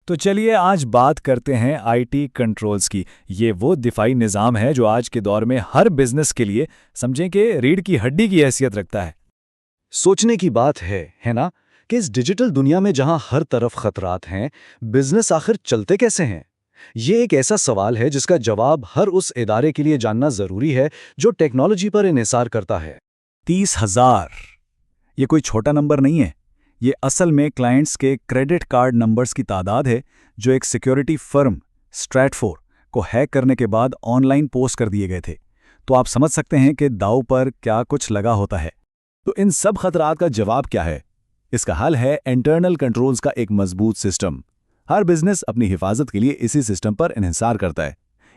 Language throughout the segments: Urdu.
تو چلیے آج بات کرتے ہیں آئی ٹی کنٹرولز کی۔ یہ وہ دفاعی نظام ہے جو آج کے دور میں ہر بزنس کے لیے سمجھیں کہ ریڑھ کی ہڈی کی حیثیت رکھتا ہے۔ سوچنے کی بات ہے نا کہ اس ڈیجیٹل دنیا میں جہاں ہر طرف خطرات ہیں، بزنس آخر چلتے کیسے ہیں؟ یہ ایک ایسا سوال ہے جس کا جواب ہر اس ادارے کے لیے جاننا ضروری ہے جو ٹیکنالوجی پر انحصار کرتا ہے۔ 30,000 یہ کوئی چھوٹا نمبر نہیں ہے۔ یہ اصل میں کلائنٹس کے کریڈٹ کارڈ نمبرز کی تعداد ہے جو ایک سیکیورٹی فرم اسٹریٹفور کو ہیک کرنے کے بعد آن لائن پوسٹ کر دیے گئے تھے۔ تو آپ سمجھ سکتے ہیں کہ داؤ پر کیا کچھ لگا ہوتا ہے۔ تو ان سب خطرات کا جواب کیا ہے؟ اس کا حل ہے انٹرنل کنٹرولز کا ایک مضبوط سسٹم۔ ہر بزنس اپنی حفاظت کے لیے اسی سسٹم پر انحصار کرتا ہے۔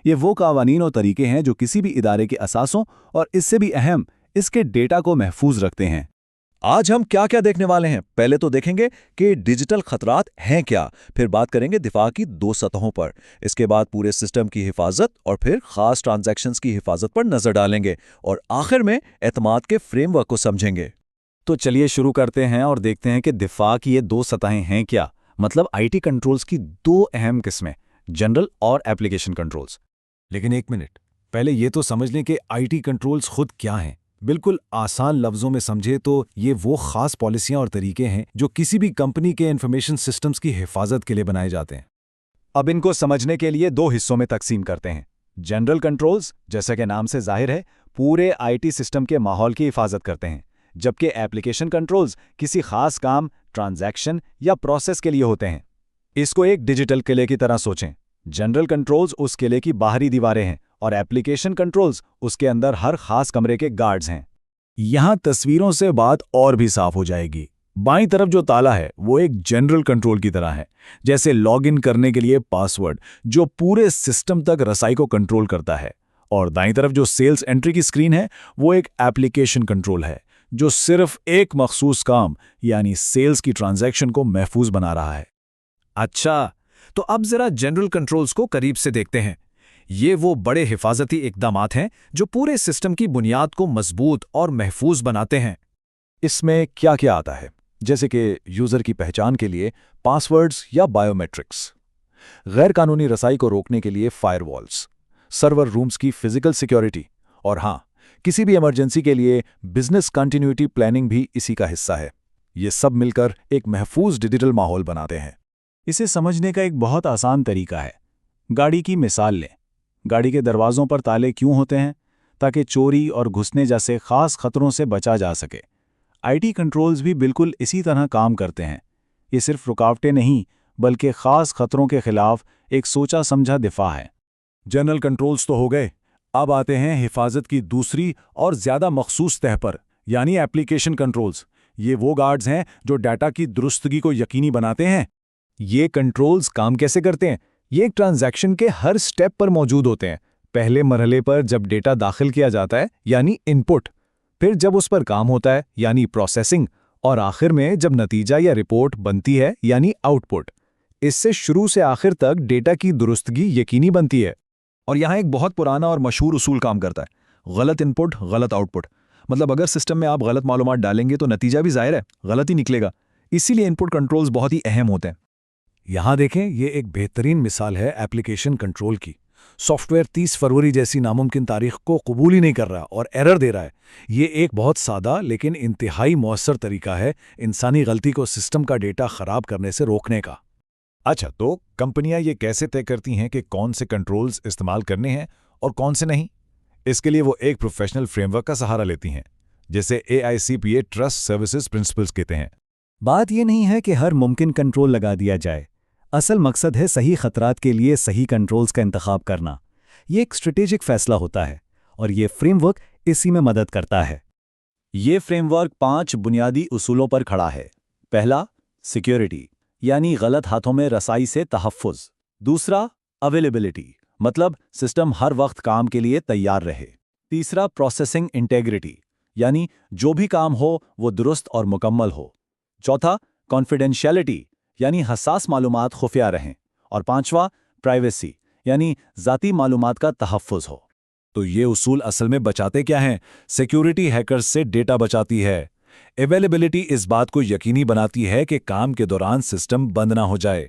یہ وہ قوانین اور طریقے ہیں جو کسی بھی ادارے کے اثاثوں اور اس سے بھی اہم اس کے ڈیٹا کو محفوظ رکھتے ہیں۔ آج ہم کیا کیا دیکھنے والے ہیں؟ پہلے تو دیکھیں گے کہ ڈیجیٹل خطرات ہیں کیا، پھر بات کریں گے دفاع کی 2 سطحوں پر، اس کے بعد پورے سسٹم کی حفاظت اور پھر خاص ٹرانزیکشنز کی حفاظت پر نظر ڈالیں گے اور آخر میں اعتماد کے فریم ورک کو سمجھیں گے۔ تو چلیے شروع کرتے ہیں اور دیکھتے ہیں کہ دفاع کی یہ 2 سطحیں ہیں کیا، مطلب آئی ٹی کنٹرولز کی 2 اہم قسمیں، جنرل اور ایپلیکیشن کنٹرولز۔ لیکن ایک منٹ، پہلے یہ تو سمجھ لیں کہ آئی ٹی کنٹرولز خود کیا ہیں۔ بالکل آسان لفظوں میں سمجھے تو یہ وہ خاص پالیسیاں اور طریقے ہیں جو کسی بھی کمپنی کے انفارمیشن سسٹمز کی حفاظت کے لیے بنائے جاتے ہیں۔ اب ان کو سمجھنے کے لیے 2 حصوں میں تقسیم کرتے ہیں۔ جنرل کنٹرولز، جیسا کہ نام سے ظاہر ہے، پورے آئی ٹی سسٹم کے ماحول کی حفاظت کرتے ہیں، جبکہ ایپلیکیشن کنٹرولز کسی خاص کام، ٹرانزیکشن یا پروسیس کے لیے ہوتے ہیں۔ اس کو ایک ڈیجیٹل قلعے کی طرح سوچیں۔ جنرل کنٹرولز اس قلعے کی باہری دیواریں ہیں اور ایپلیکیشن کنٹرولز اس کے اندر ہر خاص کمرے کے گارڈز ہیں۔ یہاں تصویروں سے بات اور بھی صاف ہو جائے گی۔ بائیں طرف جو تالا ہے وہ ایک جنرل کنٹرول کی طرح ہے، جیسے لاگ ان کرنے کے لیے پاس ورڈ جو پورے سسٹم تک رسائی کو کنٹرول کرتا ہے، اور دائیں طرف جو سیلز انٹری کی سکرین ہے وہ ایک ایپلیکیشن کنٹرول ہے جو صرف ایک مخصوص کام یعنی سیلز کی ٹرانزیکشن کو محفوظ بنا رہا ہے۔ اچھا، تو اب ذرا جنرل کنٹرولز کو قریب سے دیکھتے ہیں۔ یہ وہ بڑے حفاظتی اقدامات ہیں جو پورے سسٹم کی بنیاد کو مضبوط اور محفوظ بناتے ہیں۔ اس میں کیا کیا آتا ہے؟ جیسے کہ یوزر کی پہچان کے لیے پاس ورڈز یا بائیو میٹرکس، غیر قانونی رسائی کو روکنے کے لیے فائر والز، سرور رومز کی فزیکل سیکیورٹی، اور ہاں، کسی بھی ایمرجنسی کے لیے بزنس کنٹینیوٹی پلاننگ بھی اسی کا حصہ ہے۔ یہ سب مل کر ایک محفوظ ڈیجیٹل ماحول بناتے ہیں۔ اسے سمجھنے کا ایک بہت آسان طریقہ ہے۔ گاڑی کی مثال لیں۔ گاڑی کے دروازوں پر تالے کیوں ہوتے ہیں؟ تاکہ چوری اور گھسنے جیسے خاص خطروں سے بچا جا سکے۔ آئی ٹی کنٹرولز بھی بالکل اسی طرح کام کرتے ہیں۔ یہ صرف رکاوٹیں نہیں بلکہ خاص خطروں کے خلاف ایک سوچا سمجھا دفاع ہے۔ جنرل کنٹرولز تو ہو گئے، اب آتے ہیں حفاظت کی دوسری اور زیادہ مخصوص تہہ پر، یعنی ایپلیکیشن کنٹرولز۔ یہ وہ گارڈز ہیں جو ڈیٹا کی درستگی کو یقینی بناتے ہیں۔ یہ کنٹرولز کام کیسے کرتے ہیں؟ یہ ایک ٹرانزیکشن کے ہر سٹیپ پر موجود ہوتے ہیں۔ پہلے مرحلے پر جب ڈیٹا داخل کیا جاتا ہے یعنی ان پٹ، پھر جب اس پر کام ہوتا ہے یعنی پروسیسنگ، اور آخر میں جب نتیجہ یا رپورٹ بنتی ہے یعنی آؤٹ پٹ۔ اس سے شروع سے آخر تک ڈیٹا کی درستگی یقینی بنتی ہے۔ اور یہاں ایک بہت پرانا اور مشہور اصول کام کرتا ہے، غلط ان پٹ غلط آؤٹ پٹ۔ مطلب اگر سسٹم میں آپ غلط معلومات ڈالیں گے تو نتیجہ بھی ظاہر ہے غلط ہی نکلے گا۔ اسی لیے ان پٹ کنٹرولز بہت ہی اہم ہوتے ہیں۔ یہاں دیکھیں، یہ ایک بہترین مثال ہے ایپلیکیشن کنٹرول کی۔ سافٹ ویئر 30 فروری جیسی ناممکن تاریخ کو قبول ہی نہیں کر رہا اور ایرر دے رہا ہے۔ یہ ایک بہت سادہ لیکن انتہائی مؤثر طریقہ ہے انسانی غلطی کو سسٹم کا ڈیٹا خراب کرنے سے روکنے کا۔ اچھا، تو کمپنیاں یہ کیسے طے کرتی ہیں کہ کون سے کنٹرولز استعمال کرنے ہیں اور کون سے نہیں؟ اس کے لیے وہ ایک پروفیشنل فریم ورک کا سہارا لیتی ہیں، جسے AICPA ٹرسٹ سروسز پرنسپلز کہتے ہیں۔ بات یہ نہیں ہے کہ ہر ممکن کنٹرول لگا دیا جائے۔ اصل مقصد ہے صحیح خطرات کے لیے صحیح کنٹرولز کا انتخاب کرنا۔ یہ ایک اسٹریٹجک فیصلہ ہوتا ہے اور یہ فریم ورک اسی میں مدد کرتا ہے۔ یہ فریم ورک 5 بنیادی اصولوں پر کھڑا ہے۔ پہلا، سیکیورٹی، یعنی غلط ہاتھوں میں رسائی سے تحفظ۔ دوسرا، اویلیبلٹی، مطلب سسٹم ہر وقت کام کے لیے تیار رہے۔ تیسرا، پروسیسنگ انٹیگریٹی، یعنی جو بھی کام ہو وہ درست اور مکمل ہو۔ چوتھا، کانفیڈینشیلٹی، یعنی حساس معلومات خفیہ رہیں۔ اور پانچواں، پرائیویسی، یعنی ذاتی معلومات کا تحفظ ہو۔ تو یہ اصول اصل میں بچاتے کیا ہیں؟ سیکیورٹی ہیکرز سے ڈیٹا بچاتی ہے، اویلیبلٹی اس بات کو یقینی بناتی ہے کہ کام کے دوران سسٹم بند نہ ہو جائے،